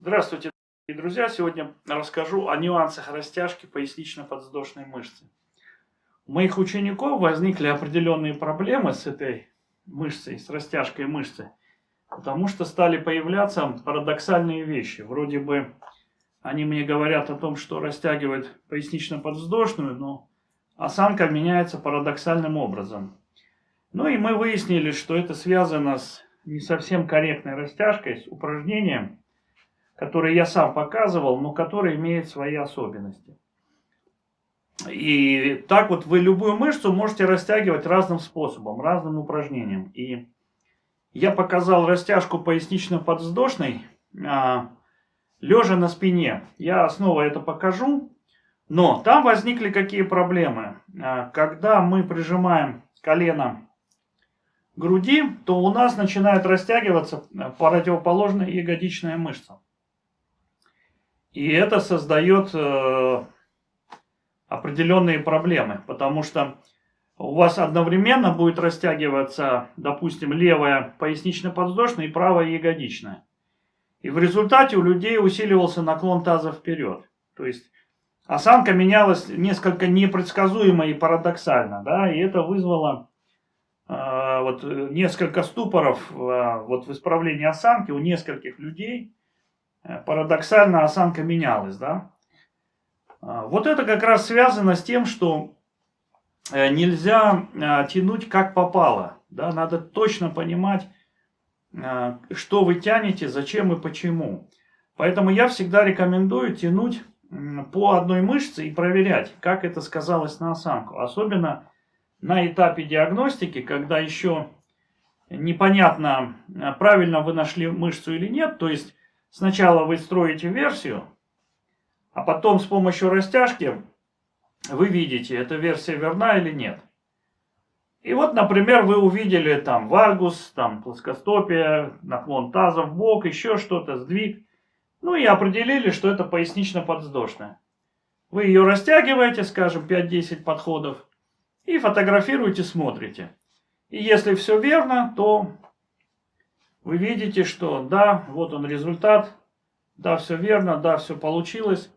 Здравствуйте, дорогие друзья! Сегодня расскажу о нюансах растяжки пояснично-подвздошной мышцы. У моих учеников возникли определенные проблемы с этой мышцей, с растяжкой мышцы, потому что стали появляться парадоксальные вещи. Вроде бы они мне говорят о том, что растягивают пояснично-подвздошную, но осанка меняется парадоксальным образом. Ну и мы выяснили, что это связано с не совсем корректной растяжкой, с упражнением, который я сам показывал, но который имеет свои особенности. И так вот вы любую мышцу можете растягивать разным способом, разным упражнением. И я показал растяжку пояснично-подвздошной, лежа на спине. Я снова это покажу. Но там возникли какие проблемы. Когда мы прижимаем колено к груди, то у нас начинает растягиваться противоположная ягодичная мышца. И это создает определенные проблемы, потому что у вас одновременно будет растягиваться, допустим, левая пояснично-подвздошная и правая ягодичная. И в результате у людей усиливался наклон таза вперед. То есть осанка менялась несколько непредсказуемо и парадоксально, да, и это вызвало несколько ступоров в исправлении осанки у нескольких людей. Парадоксально осанка менялась, да. Вот это как раз связано с тем, что нельзя тянуть как попало, да, надо точно понимать, что вы тянете, зачем и почему. Поэтому я всегда рекомендую тянуть по одной мышце и проверять, как это сказалось на осанку. Особенно на этапе диагностики, когда еще непонятно, правильно вы нашли мышцу или нет, то есть сначала вы строите версию, а потом с помощью растяжки вы видите, эта версия верна или нет. И вот, например, вы увидели там вальгус, там плоскостопие, наклон таза в бок, еще что-то, сдвиг. Ну и определили, что это пояснично-подвздошная. Вы ее растягиваете, скажем, 5-10 подходов, и фотографируете, смотрите. И если все верно, то вы видите, что да, вот он результат, да, все верно, да, все получилось.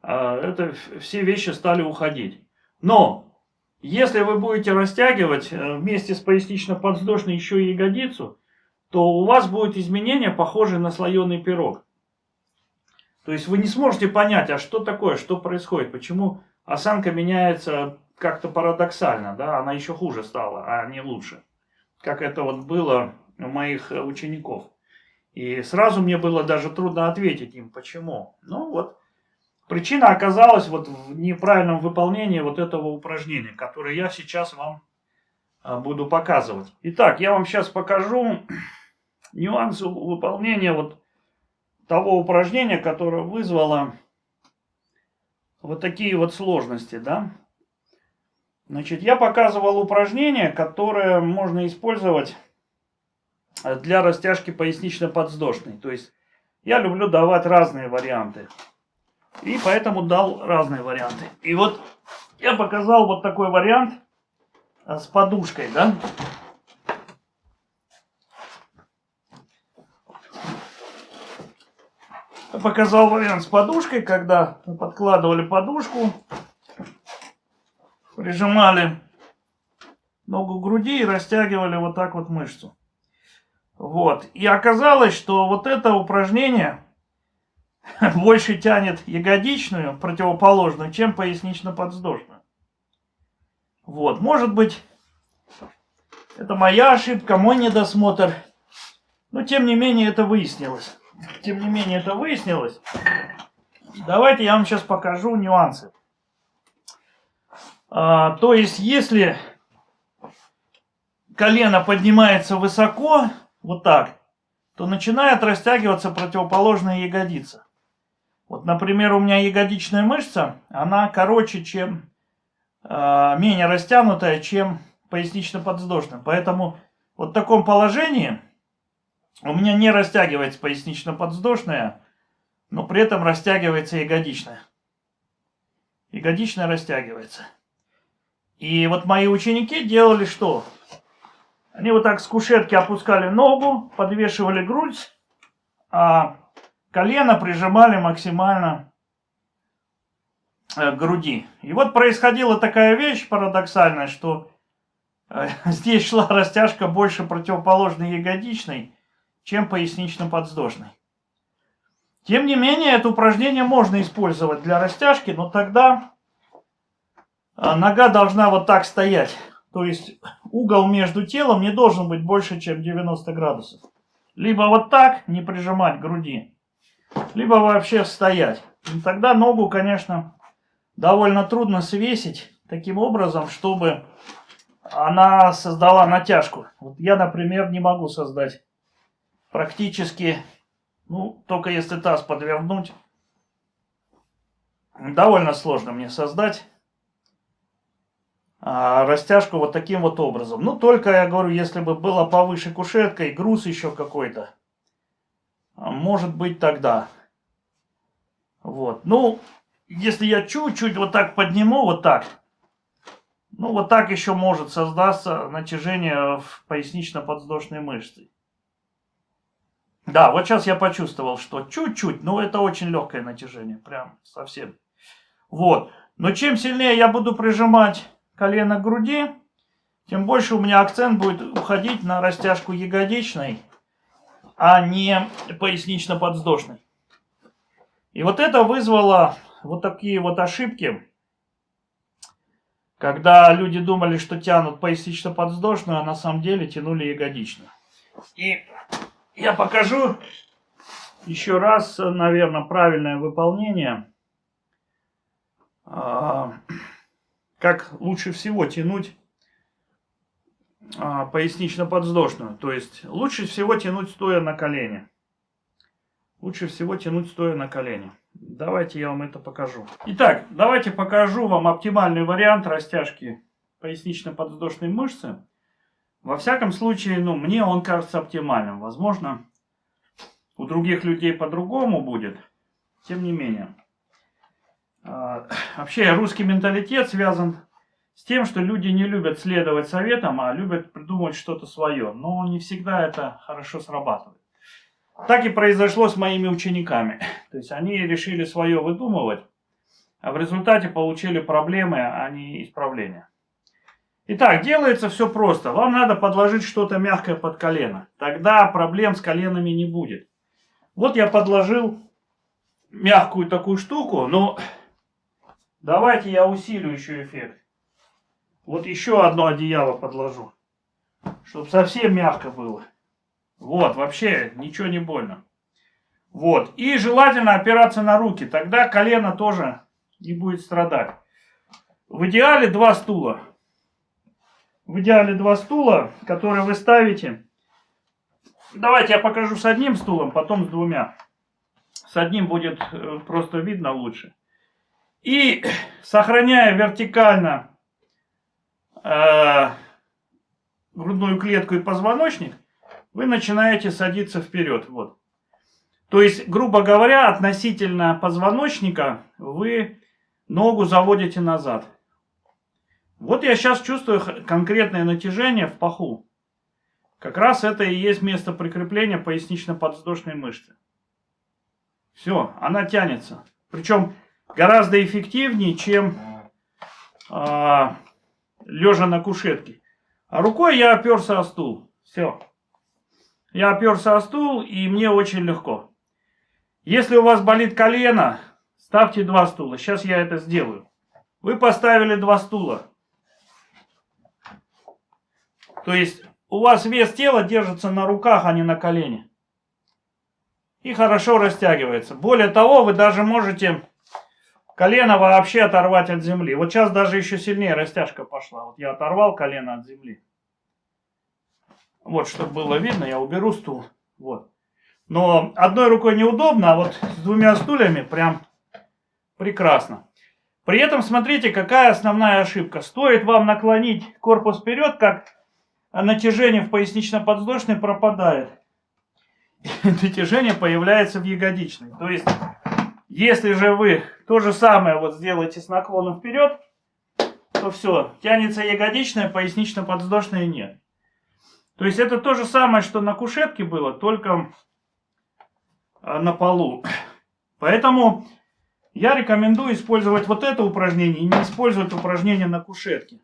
Это все вещи стали уходить. Но если вы будете растягивать вместе с пояснично-подвздошной еще и ягодицу, то у вас будет изменение, похожее на слоеный пирог. То есть вы не сможете понять, а что такое, что происходит, почему осанка меняется как-то парадоксально, да, она еще хуже стала, а не лучше. Как это вот было у моих учеников. И сразу мне было даже трудно ответить им, почему. Ну вот, причина оказалась вот в неправильном выполнении вот этого упражнения, которое я сейчас вам буду показывать. Итак, я вам сейчас покажу нюансы выполнения вот того упражнения, которое вызвало вот такие вот сложности, да. Значит, я показывал упражнение, которое можно использовать для растяжки пояснично-подвздошной. То есть я люблю давать разные варианты. И поэтому дал разные варианты. И вот я показал вот такой вариант с подушкой, да. Я показал вариант с подушкой, когда подкладывали подушку, прижимали ногу к груди и растягивали вот так вот мышцу. Вот. И оказалось, что вот это упражнение больше тянет ягодичную, противоположную, чем пояснично-подвздошную. Вот. Может быть, это моя ошибка, мой недосмотр. Но тем не менее это выяснилось. Давайте я вам сейчас покажу нюансы. То есть, если колено поднимается высоко, вот так, то начинает растягиваться противоположная ягодица. Вот, например, у меня ягодичная мышца, она короче, чем, менее растянутая, чем пояснично-подвздошная. Поэтому вот в таком положении у меня не растягивается пояснично-подвздошная, но при этом растягивается ягодичная. Ягодичная растягивается. И вот мои ученики делали что? Они вот так с кушетки опускали ногу, подвешивали грудь, а колено прижимали максимально к груди. И вот происходила такая вещь парадоксальная, что здесь шла растяжка больше противоположной ягодичной, чем пояснично-подвздошной. Тем не менее, это упражнение можно использовать для растяжки, но тогда нога должна вот так стоять. То есть угол между телом не должен быть больше, чем 90 градусов. Либо вот так, не прижимать к груди, либо вообще стоять. И тогда ногу, конечно, довольно трудно свесить таким образом, чтобы она создала натяжку. Вот я, например, не могу создать практически, ну, только если таз подвернуть. Довольно сложно мне создать растяжку вот таким вот образом. Ну, только, я говорю, если бы была повыше кушетка и груз еще какой-то, может быть тогда. Вот. Ну, если я чуть-чуть вот так подниму, вот так, ну, вот так еще может создаться натяжение в пояснично-подвздошной мышце. Да, вот сейчас я почувствовал, что чуть-чуть, но это очень легкое натяжение, прям совсем. Вот. Но чем сильнее я буду прижимать колено к груди, тем больше у меня акцент будет уходить на растяжку ягодичной, а не пояснично-подвздошной. И вот это вызвало вот такие вот ошибки, когда люди думали, что тянут пояснично-подвздошную, а на самом деле тянули ягодичную. И я покажу еще раз, наверное, правильное выполнение. Как лучше всего тянуть пояснично-подвздошную. То есть лучше всего тянуть стоя на колене. Лучше всего тянуть стоя на колене. Давайте я вам это покажу. Итак, давайте покажу вам оптимальный вариант растяжки пояснично-подвздошной мышцы. Во всяком случае, ну, мне он кажется оптимальным. Возможно, у других людей по-другому будет. Тем не менее. Вообще, русский менталитет связан с тем, что люди не любят следовать советам, а любят придумывать что-то свое. Но не всегда это хорошо срабатывает. Так и произошло с моими учениками. То есть они решили свое выдумывать, а в результате получили проблемы, а не исправления. Итак, делается все просто. Вам надо подложить что-то мягкое под колено. Тогда проблем с коленами не будет. Вот я подложил мягкую такую штуку, но давайте я усилю еще эффект. Вот еще одно одеяло подложу, чтобы совсем мягко было. Вот, вообще ничего не больно. Вот, и желательно опираться на руки, тогда колено тоже не будет страдать. В идеале 2 стула. В идеале 2 стула, которые вы ставите. Давайте я покажу с одним стулом, потом с 2. С одним будет просто видно лучше. И сохраняя вертикально грудную клетку и позвоночник, вы начинаете садиться вперед. Вот. То есть, грубо говоря, относительно позвоночника вы ногу заводите назад. Вот я сейчас чувствую конкретное натяжение в паху. Как раз это и есть место прикрепления пояснично-подвздошной мышцы. Все, она тянется. Причем гораздо эффективнее, чем лежа на кушетке. А рукой я оперся о стул. Все. Я оперся о стул, и мне очень легко. Если у вас болит колено, ставьте 2 стула. Сейчас я это сделаю. Вы поставили 2 стула. То есть у вас вес тела держится на руках, а не на колене. И хорошо растягивается. Более того, вы даже можете колено вообще оторвать от земли. Вот сейчас даже еще сильнее растяжка пошла. Вот я оторвал колено от земли. Вот, чтобы было видно, я уберу стул. Вот. Но одной рукой неудобно, а вот с 2 стульями прям прекрасно. При этом смотрите, какая основная ошибка. Стоит вам наклонить корпус вперед, как натяжение в пояснично-подвздошной пропадает. Натяжение появляется в ягодичной. То есть, если же вы то же самое вот сделаете с наклоном вперед, то все, тянется ягодичная, пояснично-подвздошная нет. То есть это то же самое, что на кушетке было, только на полу. Поэтому я рекомендую использовать вот это упражнение и не использовать упражнение на кушетке.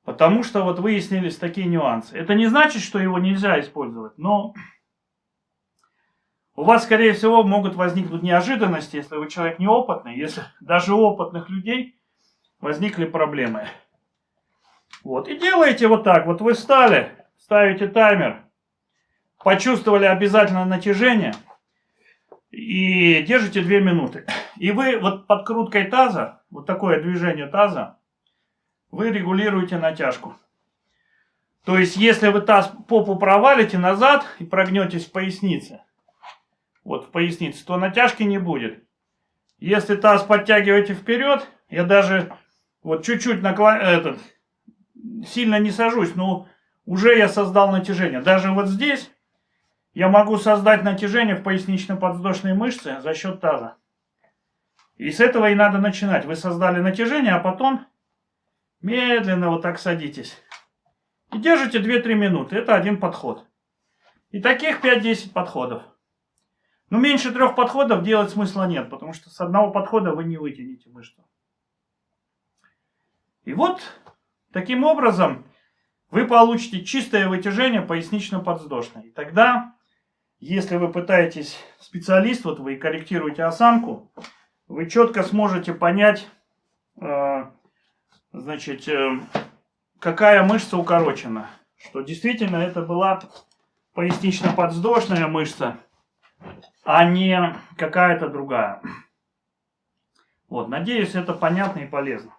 Потому что вот выяснились такие нюансы. Это не значит, что его нельзя использовать, но у вас, скорее всего, могут возникнуть неожиданности, если вы человек неопытный, если даже у опытных людей возникли проблемы. Вот, и делаете вот так. Вот вы встали, ставите таймер, почувствовали обязательно натяжение и держите 2 минуты. И вы вот подкруткой таза, вот такое движение таза, вы регулируете натяжку. То есть, если вы таз, попу провалите назад и прогнетесь в пояснице, вот в пояснице, то натяжки не будет. Если таз подтягиваете вперед, я даже вот чуть-чуть сильно не сажусь, но уже я создал натяжение. Даже вот здесь я могу создать натяжение в пояснично-подвздошной мышце за счет таза. И с этого и надо начинать. Вы создали натяжение, а потом медленно вот так садитесь. И держите 2-3 минуты. Это один подход. И таких 5-10 подходов. Но меньше 3 подходов делать смысла нет, потому что с одного подхода вы не вытянете мышцу. И вот таким образом вы получите чистое вытяжение пояснично-подвздошной. И тогда, если вы пытаетесь специалист, вот вы корректируете осанку, вы четко сможете понять, значит, какая мышца укорочена. Что действительно это была пояснично-подвздошная мышца, а не какая-то другая. Вот, надеюсь, это понятно и полезно.